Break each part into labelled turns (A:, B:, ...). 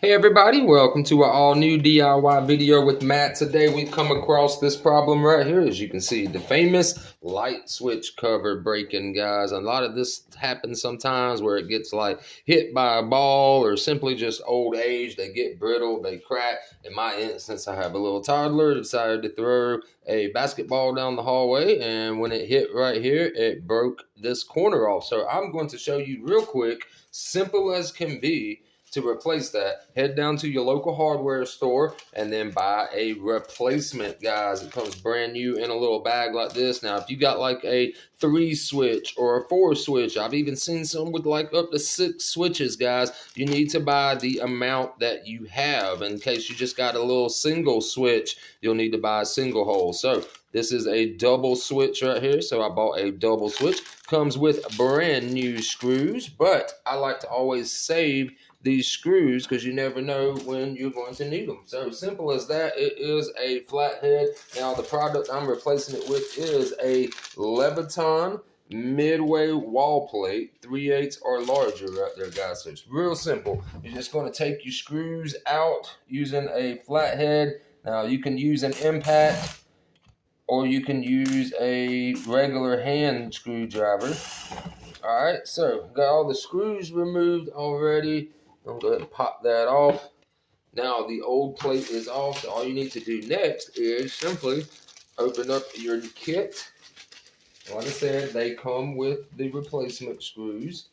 A: Hey everybody, welcome to an all new DIY video with Matt. Today we come across this problem right here. As you can see, the famous light switch cover breaking, guys. A lot of this happens sometimes where it gets like hit by a ball or simply just old age. They get brittle, they crack. In my instance, I have a little toddler, decided to throw a basketball down the hallway, and when it hit right here, it broke this corner off. So I'm going to show you real quick, simple as can be, to replace that. Head down to your local hardware store and then buy a replacement, guys. It comes brand new in a little bag like this. Now, if you got like a 3 switch or a 4 switch, I've even seen some with like up to 6 switches, guys. You need to buy the amount that you have. In case you just got a little single switch, you'll need to buy a single hole. So this is a double switch right here. So I bought a double switch. Comes with brand new screws, but I like to always save these screws because you never know when you're going to need them. So simple as that. It is a flathead. Now the product I'm replacing it with is a Leviton Midway wall plate, 3/8 or larger right there, guys. So it's real simple. You're just going to take your screws out using a flathead. Now you can use an impact or you can use a regular hand screwdriver. All right, so got all the screws removed already. I'm going to go ahead and pop that off. Now the old plate is off, so all you need to do next is simply open up your kit. Like I said, they come with the replacement screws.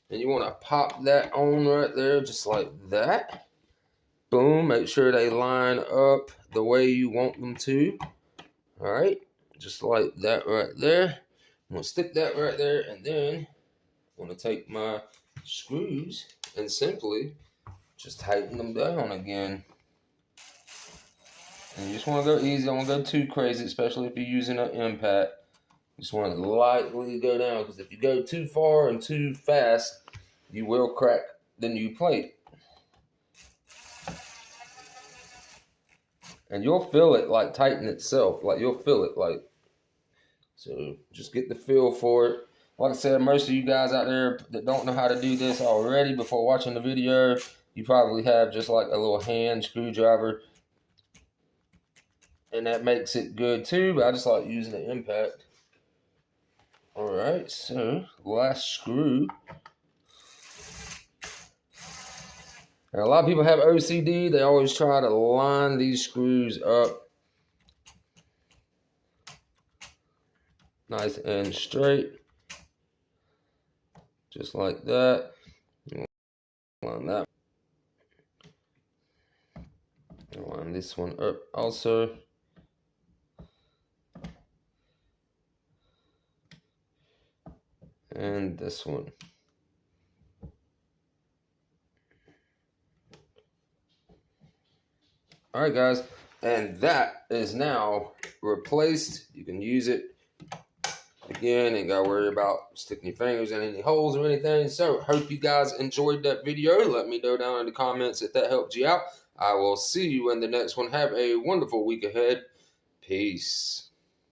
A: And you want to pop that on right there, just like that. Boom, make sure they line up the way you want them to. All right, just like that right there. I'm going to stick that right there, and then I'm going to take my screws and simply just tighten them down again. And you just want to go easy. Don't want to go too crazy, especially if you're using an impact. You just want to lightly go down, because if you go too far and too fast, you will crack the new plate. And you'll feel it like tighten itself. Like you'll feel it like. So just get the feel for it. Like I said, most of you guys out there that don't know how to do this already before watching the video, you probably have just like a little hand screwdriver. And that makes it good too, but I just like using the impact. All right, so last screw. Now, a lot of people have OCD. They always try to line these screws up nice and straight. Just like that. Line that. Line this one up also. And this one. All right, guys, and that is now replaced. You can use it again. Ain't got to worry about sticking your fingers in any holes or anything. So hope you guys enjoyed that video. Let me know down in the comments if that helped you out. I will see you in the next one. Have a wonderful week ahead. Peace.